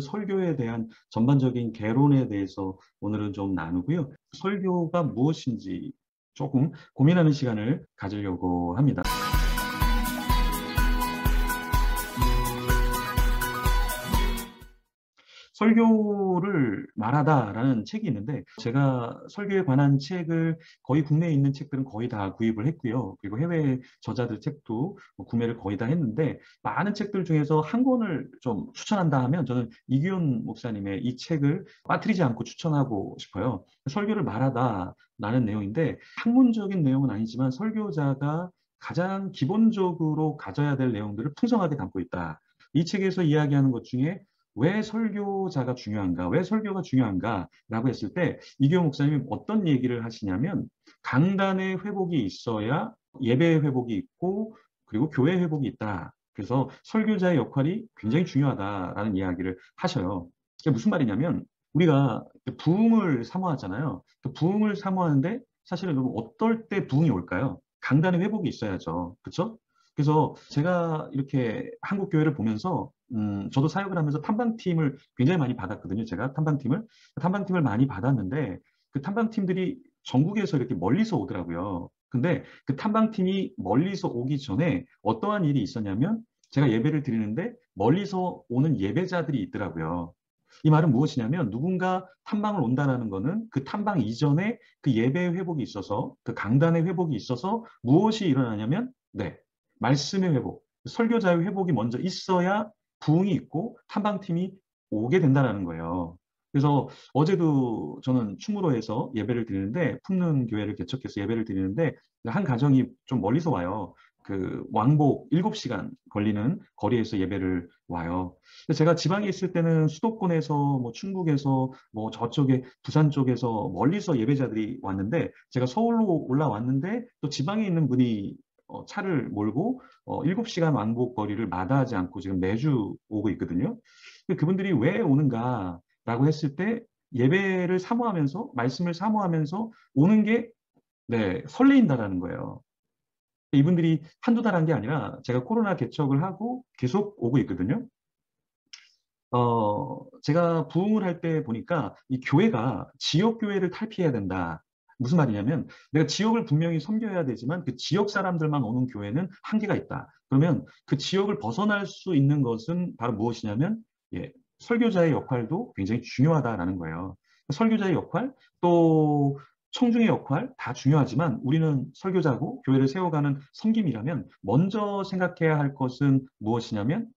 오늘은 설교에 대한 전반적인 개론에 대해서 오늘은 좀 나누고요. 설교가 무엇인지 조금 고민하는 시간을 가지려고 합니다. 설교를 말하다라는 책이 있는데 제가 설교에 관한 책을 거의 국내에 있는 책들은 거의 다 구입을 했고요. 그리고 해외 저자들 책도 구매를 거의 다 했는데 많은 책들 중에서 한 권을 좀 추천한다 하면 저는 이규현 목사님의 이 책을 빠뜨리지 않고 추천하고 싶어요. 설교를 말하다라는 내용인데 학문적인 내용은 아니지만 설교자가 가장 기본적으로 가져야 될 내용들을 풍성하게 담고 있다. 이 책에서 이야기하는 것 중에 왜 설교자가 중요한가, 왜 설교가 중요한가라고 했을 때 이규호 목사님이 어떤 얘기를 하시냐면 강단의 회복이 있어야 예배의 회복이 있고 그리고 교회 회복이 있다. 그래서 설교자의 역할이 굉장히 중요하다라는 이야기를 하셔요. 그게 무슨 말이냐면 우리가 부흥을 사모하잖아요. 그 부흥을 사모하는데 사실은 어떨 때 부흥이 올까요? 강단의 회복이 있어야죠. 그렇죠? 그래서 제가 이렇게 한국 교회를 보면서 저도 사역을 하면서 탐방팀을 굉장히 많이 받았거든요. 제가 탐방팀을 많이 받았는데 그 탐방팀들이 전국에서 이렇게 멀리서 오더라고요. 근데 그 탐방팀이 멀리서 오기 전에 어떠한 일이 있었냐면 제가 예배를 드리는데 멀리서 오는 예배자들이 있더라고요. 이 말은 무엇이냐면 누군가 탐방을 온다라는 거는 그 탐방 이전에 그 예배의 회복이 있어서 그 강단의 회복이 있어서 무엇이 일어나냐면 네, 말씀의 회복, 설교자의 회복이 먼저 있어야 부흥이 있고 탐방팀이 오게 된다는 거예요. 그래서 어제도 저는 충무로에서 예배를 드리는데 품는 교회를 개척해서 예배를 드리는데 한 가정이 좀 멀리서 와요. 그 왕복 7시간 걸리는 거리에서 예배를 와요. 제가 지방에 있을 때는 수도권에서 뭐 충북에서 뭐 저쪽에 부산 쪽에서 멀리서 예배자들이 왔는데 제가 서울로 올라왔는데 또 지방에 있는 분이 차를 몰고 7시간 왕복 거리를 마다하지 않고 지금 매주 오고 있거든요. 그분들이 왜 오는가라고 했을 때 예배를 사모하면서 말씀을 사모하면서 오는 게 네, 설레인다라는 거예요. 이분들이 한두 달 한 게 아니라 제가 코로나 개척을 하고 계속 오고 있거든요. 제가 부흥을 할 때 보니까 이 교회가 지역 교회를 탈피해야 된다. 무슨 말이냐면 내가 지역을 분명히 섬겨야 되지만 그 지역 사람들만 오는 교회는 한계가 있다. 그러면 그 지역을 벗어날 수 있는 것은 바로 무엇이냐면 예, 설교자의 역할도 굉장히 중요하다라는 거예요. 설교자의 역할 또 청중의 역할 다 중요하지만 우리는 설교자고 교회를 세워가는 섬김이라면 먼저 생각해야 할 것은 무엇이냐면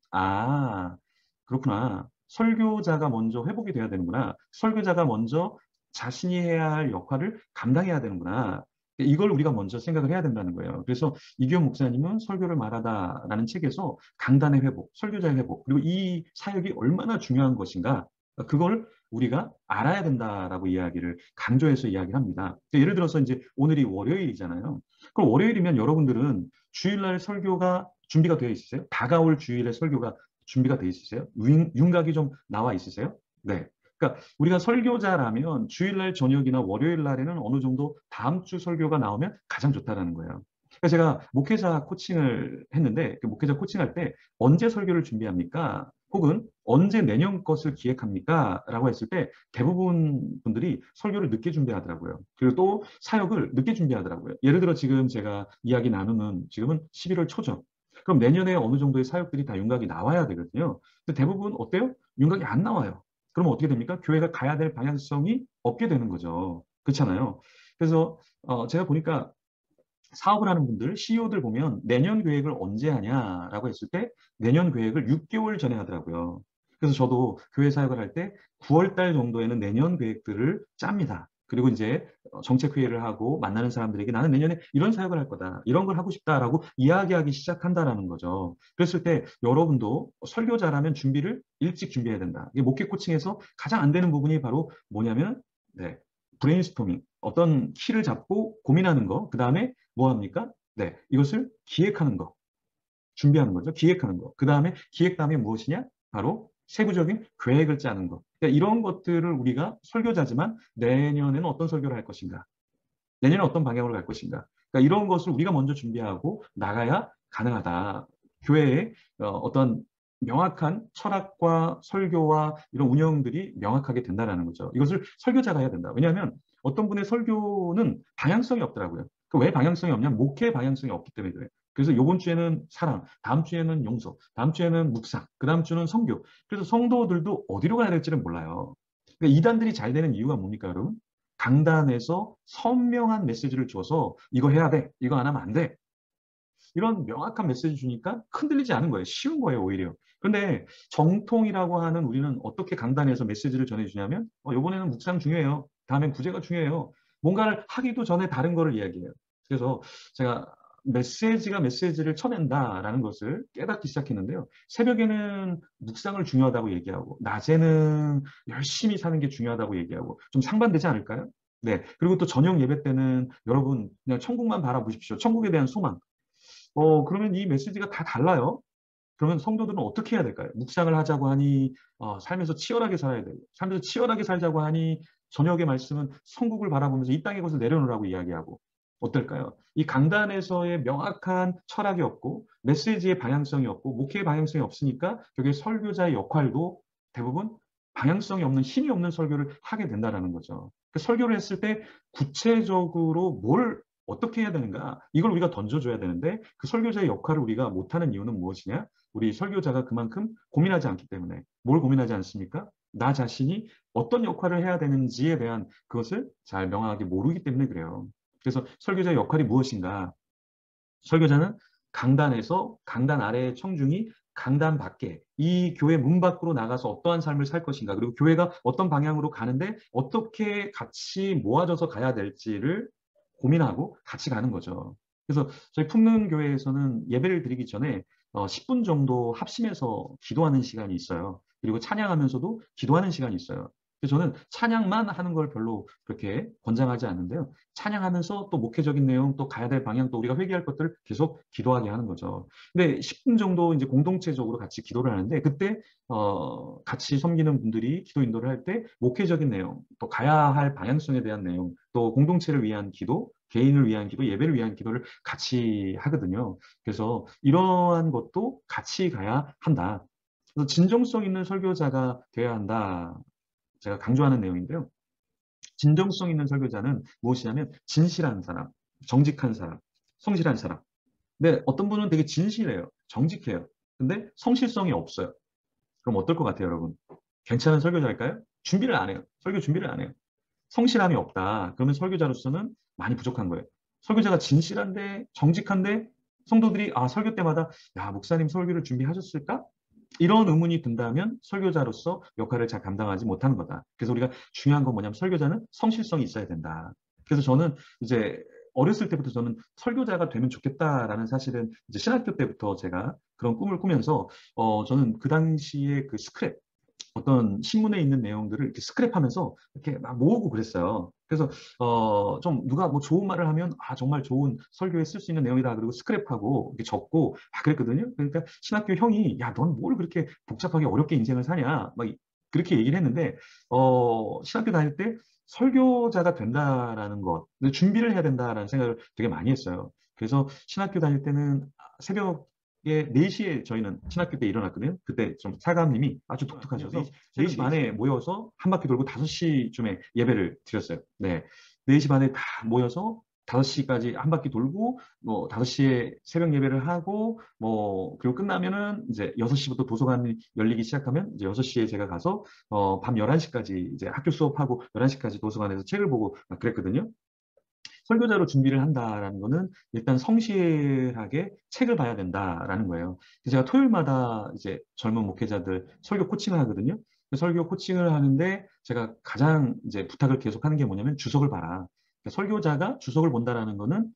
그렇구나. 설교자가 먼저 회복이 돼야 되는구나. 설교자가 먼저 자신이 해야 할 역할을 감당해야 되는구나. 이걸 우리가 먼저 생각을 해야 된다는 거예요. 그래서 이규현 목사님은 설교를 말하다라는 책에서 강단의 회복, 설교자의 회복, 그리고 이 사역이 얼마나 중요한 것인가, 그걸 우리가 알아야 된다라고 이야기를 강조해서 이야기를 합니다. 예를 들어서 이제 오늘이 월요일이잖아요. 그럼 월요일이면 여러분들은 주일날 설교가 준비가 되어 있으세요? 다가올 주일에 설교가 준비가 돼 있으세요? 윤곽이 좀 나와 있으세요? 네. 그러니까 우리가 설교자라면 주일날 저녁이나 월요일 날에는 어느 정도 다음 주 설교가 나오면 가장 좋다라는 거예요. 그래서 제가 목회자 코칭을 했는데 그 목회자 코칭할 때 언제 설교를 준비합니까? 혹은 언제 내년 것을 기획합니까? 라고 했을 때 대부분 분들이 설교를 늦게 준비하더라고요. 그리고 또 사역을 늦게 준비하더라고요. 예를 들어 지금 제가 이야기 나누는 지금은 11월 초죠. 그럼 내년에 어느 정도의 사역들이 다 윤곽이 나와야 되거든요. 근데 대부분 어때요? 윤곽이 안 나와요. 그러면 어떻게 됩니까? 교회가 가야 될 방향성이 없게 되는 거죠. 그렇잖아요. 그래서 제가 보니까 사업을 하는 분들, CEO들 보면 내년 계획을 언제 하냐라고 했을 때 내년 계획을 6개월 전에 하더라고요. 그래서 저도 교회 사역을 할 때 9월 달 정도에는 내년 계획들을 짭니다. 그리고 이제 정책 회의를 하고 만나는 사람들에게 나는 내년에 이런 사역을 할 거다. 이런 걸 하고 싶다라고 이야기하기 시작한다라는 거죠. 그랬을 때 여러분도 설교자라면 준비를 일찍 준비해야 된다. 이게 목회 코칭에서 가장 안 되는 부분이 바로 뭐냐면 네, 브레인스토밍. 어떤 키를 잡고 고민하는 거. 그다음에 뭐 합니까? 네, 이것을 기획하는 거. 준비하는 거죠. 기획하는 거. 그다음에 기획 다음에 무엇이냐? 바로 세부적인 계획을 짜는 거. 그러니까 이런 것들을 우리가 설교자지만 내년에는 어떤 설교를 할 것인가? 내년에 어떤 방향으로 갈 것인가? 그러니까 이런 것을 우리가 먼저 준비하고 나가야 가능하다. 교회에 어떤 명확한 철학과 설교와 이런 운영들이 명확하게 된다는 거죠. 이것을 설교자가 해야 된다. 왜냐하면 어떤 분의 설교는 방향성이 없더라고요. 왜 방향성이 없냐면 목회 방향성이 없기 때문에 그래요. 그래서 이번 주에는 사랑, 다음 주에는 용서, 다음 주에는 묵상, 그 다음 주는 선교. 그래서 성도들도 어디로 가야 될지를 몰라요. 그러니까 이단들이 잘 되는 이유가 뭡니까, 여러분? 강단에서 선명한 메시지를 줘서 이거 해야 돼, 이거 안 하면 안 돼. 이런 명확한 메시지 주니까 흔들리지 않은 거예요. 쉬운 거예요, 오히려. 그런데 정통이라고 하는 우리는 어떻게 강단에서 메시지를 전해주냐면, 이번에는 묵상 중요해요. 다음엔 구제가 중요해요. 뭔가를 하기도 전에 다른 거를 이야기해요. 그래서 제가 메시지가 메시지를 쳐낸다라는 것을 깨닫기 시작했는데요. 새벽에는 묵상을 중요하다고 얘기하고, 낮에는 열심히 사는 게 중요하다고 얘기하고, 좀 상반되지 않을까요? 네. 그리고 또 저녁 예배 때는 여러분 그냥 천국만 바라보십시오. 천국에 대한 소망. 그러면 이 메시지가 다 달라요. 그러면 성도들은 어떻게 해야 될까요? 묵상을 하자고 하니, 삶에서 치열하게 살아야 되고, 삶에서 치열하게 살자고 하니, 저녁의 말씀은 천국을 바라보면서 이 땅의 것을 내려놓으라고 이야기하고, 어떨까요? 이 강단에서의 명확한 철학이 없고, 메시지의 방향성이 없고, 목회의 방향성이 없으니까, 결국에 설교자의 역할도 대부분 방향성이 없는, 힘이 없는 설교를 하게 된다는 거죠. 그 설교를 했을 때 구체적으로 뭘 어떻게 해야 되는가? 이걸 우리가 던져줘야 되는데 그 설교자의 역할을 우리가 못하는 이유는 무엇이냐? 우리 설교자가 그만큼 고민하지 않기 때문에. 뭘 고민하지 않습니까? 나 자신이 어떤 역할을 해야 되는지에 대한 그것을 잘 명확하게 모르기 때문에 그래요. 그래서 설교자의 역할이 무엇인가? 설교자는 강단에서 강단 아래의 청중이 강단 밖에 이 교회 문 밖으로 나가서 어떠한 삶을 살 것인가 그리고 교회가 어떤 방향으로 가는데 어떻게 같이 모아져서 가야 될지를 고민하고 같이 가는 거죠. 그래서 저희 풍능교회에서는 예배를 드리기 전에 10분 정도 합심해서 기도하는 시간이 있어요. 그리고 찬양하면서도 기도하는 시간이 있어요. 그래서 저는 찬양만 하는 걸 별로 그렇게 권장하지 않는데요. 찬양하면서 또 목회적인 내용, 또 가야 될 방향, 또 우리가 회개할 것들을 계속 기도하게 하는 거죠. 근데 10분 정도 이제 공동체적으로 같이 기도를 하는데 그때 같이 섬기는 분들이 기도 인도를 할 때 목회적인 내용, 또 가야 할 방향성에 대한 내용, 또 공동체를 위한 기도, 개인을 위한 기도, 예배를 위한 기도를 같이 하거든요. 그래서 이러한 것도 같이 가야 한다. 그래서 진정성 있는 설교자가 되어야 한다. 제가 강조하는 내용인데요. 진정성 있는 설교자는 무엇이냐면 진실한 사람, 정직한 사람, 성실한 사람. 근데 어떤 분은 되게 진실해요. 정직해요. 근데 성실성이 없어요. 그럼 어떨 것 같아요, 여러분? 괜찮은 설교자일까요? 준비를 안 해요. 설교 준비를 안 해요. 성실함이 없다. 그러면 설교자로서는 많이 부족한 거예요. 설교자가 진실한데 정직한데 성도들이 설교 때마다 야 목사님 설교를 준비하셨을까? 이런 의문이 든다면 설교자로서 역할을 잘 감당하지 못하는 거다. 그래서 우리가 중요한 건 뭐냐면 설교자는 성실성이 있어야 된다. 그래서 저는 이제 어렸을 때부터 저는 설교자가 되면 좋겠다라는 사실은 이제 신학교 때부터 제가 그런 꿈을 꾸면서 저는 그 당시에 그 스크랩 어떤 신문에 있는 내용들을 이렇게 스크랩하면서 이렇게 막 모으고 그랬어요. 그래서 좀 누가 뭐 좋은 말을 하면 정말 좋은 설교에 쓸 수 있는 내용이다. 그리고 스크랩하고 이렇게 적고 막 그랬거든요. 그러니까 신학교 형이 야, 넌 뭘 그렇게 복잡하게 어렵게 인생을 사냐? 막 그렇게 얘기를 했는데 신학교 다닐 때 설교자가 된다라는 것, 준비를 해야 된다라는 생각을 되게 많이 했어요. 그래서 신학교 다닐 때는 새벽 에 4시에 저희는 신학교 때 일어났거든요. 그때 좀 사감님이 아주 독특하셔서 4시 반에 모여서 한 바퀴 돌고 5시쯤에 예배를 드렸어요. 네. 4시 반에 다 모여서 5시까지 한 바퀴 돌고 뭐 5시에 새벽 예배를 하고 뭐 그리고 끝나면은 이제 6시부터 도서관이 열리기 시작하면 이제 6시에 제가 가서 밤 11시까지 이제 학교 수업하고 11시까지 도서관에서 책을 보고 막 그랬거든요. 설교자로 준비를 한다라는 거는 일단 성실하게 책을 봐야 된다라는 거예요. 그래서 제가 토요일마다 이제 젊은 목회자들 설교 코칭을 하거든요. 설교 코칭을 하는데 제가 가장 이제 부탁을 계속 하는 게 뭐냐면 주석을 봐라. 그러니까 설교자가 주석을 본다라는 거는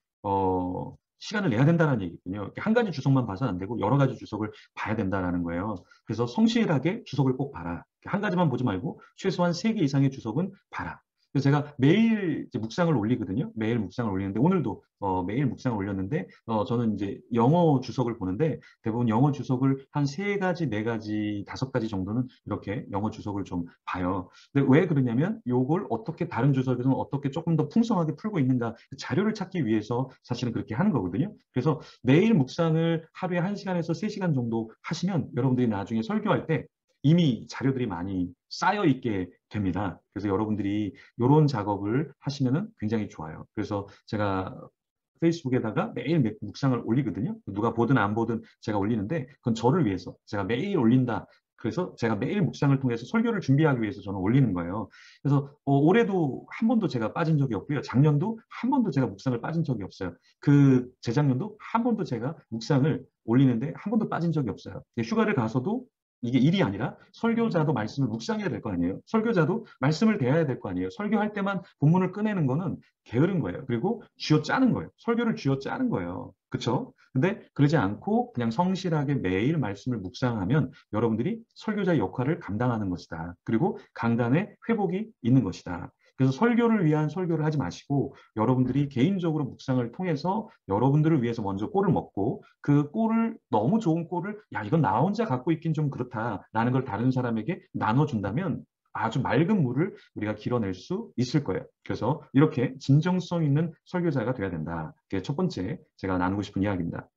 시간을 내야 된다는 얘기거든요. 이렇게 한 가지 주석만 봐서는 안 되고 여러 가지 주석을 봐야 된다라는 거예요. 그래서 성실하게 주석을 꼭 봐라. 한 가지만 보지 말고 최소한 3개 이상의 주석은 봐라. 그래서 제가 매일 이제 묵상을 올리거든요. 매일 묵상을 올리는데 오늘도 매일 묵상을 올렸는데 저는 이제 영어 주석을 보는데 대부분 영어 주석을 한 세 가지, 네 가지, 다섯 가지 정도는 이렇게 영어 주석을 좀 봐요. 근데 왜 그러냐면 요걸 어떻게 다른 주석에서는 어떻게 조금 더 풍성하게 풀고 있는가 그 자료를 찾기 위해서 사실은 그렇게 하는 거거든요. 그래서 매일 묵상을 하루에 1시간에서 3시간 정도 하시면 여러분들이 나중에 설교할 때 이미 자료들이 많이 쌓여 있게 됩니다. 그래서 여러분들이 이런 작업을 하시면은 굉장히 좋아요. 그래서 제가 페이스북에다가 매일 묵상을 올리거든요. 누가 보든 안 보든 제가 올리는데 그건 저를 위해서 제가 매일 올린다. 그래서 제가 매일 묵상을 통해서 설교를 준비하기 위해서 저는 올리는 거예요. 그래서 올해도 한 번도 제가 빠진 적이 없고요. 작년도 한 번도 제가 묵상을 빠진 적이 없어요. 그 재작년도 한 번도 제가 묵상을 올리는데 한 번도 빠진 적이 없어요. 휴가를 가서도 이게 일이 아니라 설교자도 말씀을 묵상해야 될 거 아니에요. 설교자도 말씀을 대해야 될 거 아니에요. 설교할 때만 본문을 꺼내는 거는 게으른 거예요. 그리고 쥐어짜는 거예요. 설교를 쥐어짜는 거예요. 그렇죠? 근데 그러지 않고 그냥 성실하게 매일 말씀을 묵상하면 여러분들이 설교자의 역할을 감당하는 것이다. 그리고 강단의 회복이 있는 것이다. 그래서 설교를 위한 설교를 하지 마시고 여러분들이 개인적으로 묵상을 통해서 여러분들을 위해서 먼저 꼴을 먹고 그 꼴을 너무 좋은 꼴을 야 이건 나 혼자 갖고 있긴 좀 그렇다라는 걸 다른 사람에게 나눠준다면 아주 맑은 물을 우리가 길어낼 수 있을 거예요. 그래서 이렇게 진정성 있는 설교자가 돼야 된다. 그게 첫 번째 제가 나누고 싶은 이야기입니다.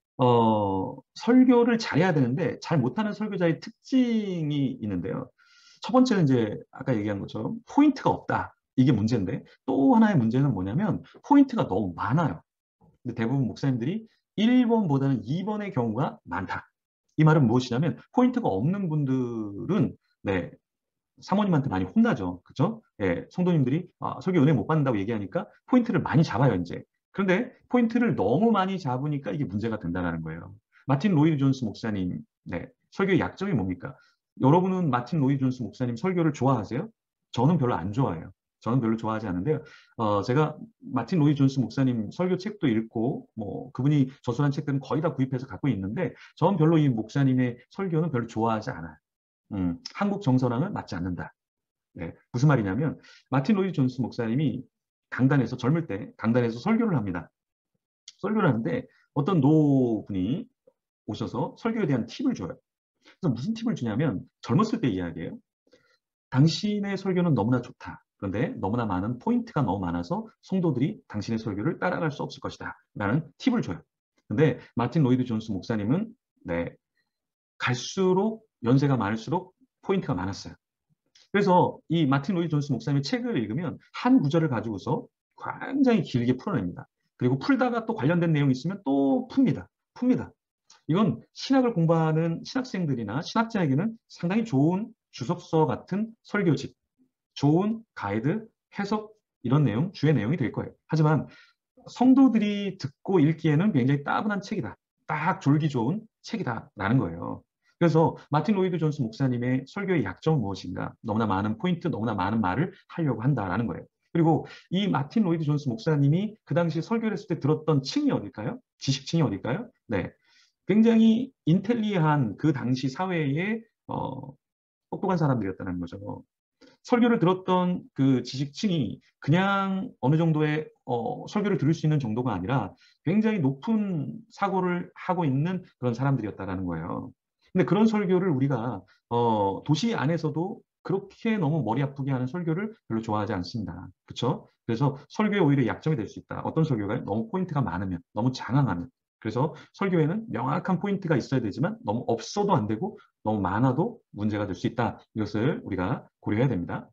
설교를 잘해야 되는데 잘 못하는 설교자의 특징이 있는데요. 첫 번째는 이제 아까 얘기한 것처럼 포인트가 없다. 이게 문제인데 또 하나의 문제는 뭐냐면 포인트가 너무 많아요. 근데 대부분 목사님들이 1번보다는 2번의 경우가 많다. 이 말은 무엇이냐면 포인트가 없는 분들은 네, 사모님한테 많이 혼나죠. 그죠? 예, 성도님들이 설교 은혜 못 받는다고 얘기하니까 포인트를 많이 잡아요, 이제. 그런데 포인트를 너무 많이 잡으니까 이게 문제가 된다는 거예요. 마틴 로이드 존스 목사님, 네, 설교의 약점이 뭡니까? 여러분은 마틴 로이드 존스 목사님 설교를 좋아하세요? 저는 별로 안 좋아해요. 저는 별로 좋아하지 않는데요. 제가 마틴 로이드 존스 목사님 설교 책도 읽고, 뭐, 그분이 저술한 책들은 거의 다 구입해서 갖고 있는데, 저는 별로 이 목사님의 설교는 별로 좋아하지 않아요. 한국 정서랑은 맞지 않는다. 네, 무슨 말이냐면 마틴 로이드 존스 목사님이 강단에서 젊을 때 강단에서 설교를 합니다. 설교를 하는데 어떤 노분이 오셔서 설교에 대한 팁을 줘요. 그래서 무슨 팁을 주냐면 젊었을 때 이야기예요. 당신의 설교는 너무나 좋다. 그런데 너무나 많은 포인트가 너무 많아서 성도들이 당신의 설교를 따라갈 수 없을 것이다. 라는 팁을 줘요. 근데 마틴 로이드 존스 목사님은 네, 갈수록 연세가 많을수록 포인트가 많았어요. 그래서 이 마틴 로이 존스 목사님의 책을 읽으면 한 구절을 가지고서 굉장히 길게 풀어냅니다. 그리고 풀다가 또 관련된 내용이 있으면 또 풉니다. 풉니다. 이건 신학을 공부하는 신학생들이나 신학자에게는 상당히 좋은 주석서 같은 설교집, 좋은 가이드, 해석 이런 내용, 주의 내용이 될 거예요. 하지만 성도들이 듣고 읽기에는 굉장히 따분한 책이다. 딱 졸기 좋은 책이다라는 거예요. 그래서 마틴 로이드 존스 목사님의 설교의 약점은 무엇인가? 너무나 많은 포인트, 너무나 많은 말을 하려고 한다라는 거예요. 그리고 이 마틴 로이드 존스 목사님이 그 당시 설교를 했을 때 들었던 층이 어딜까요? 지식층이 어딜까요? 네. 굉장히 인텔리한 그 당시 사회의 똑똑한 사람들이었다는 거죠. 설교를 들었던 그 지식층이 그냥 어느 정도의 설교를 들을 수 있는 정도가 아니라 굉장히 높은 사고를 하고 있는 그런 사람들이었다라는 거예요. 근데 그런 설교를 우리가 도시 안에서도 그렇게 너무 머리 아프게 하는 설교를 별로 좋아하지 않습니다. 그렇죠? 그래서 설교에 오히려 약점이 될 수 있다. 어떤 설교가 너무 포인트가 많으면, 너무 장황하면. 그래서 설교에는 명확한 포인트가 있어야 되지만 너무 없어도 안 되고 너무 많아도 문제가 될 수 있다. 이것을 우리가 고려해야 됩니다.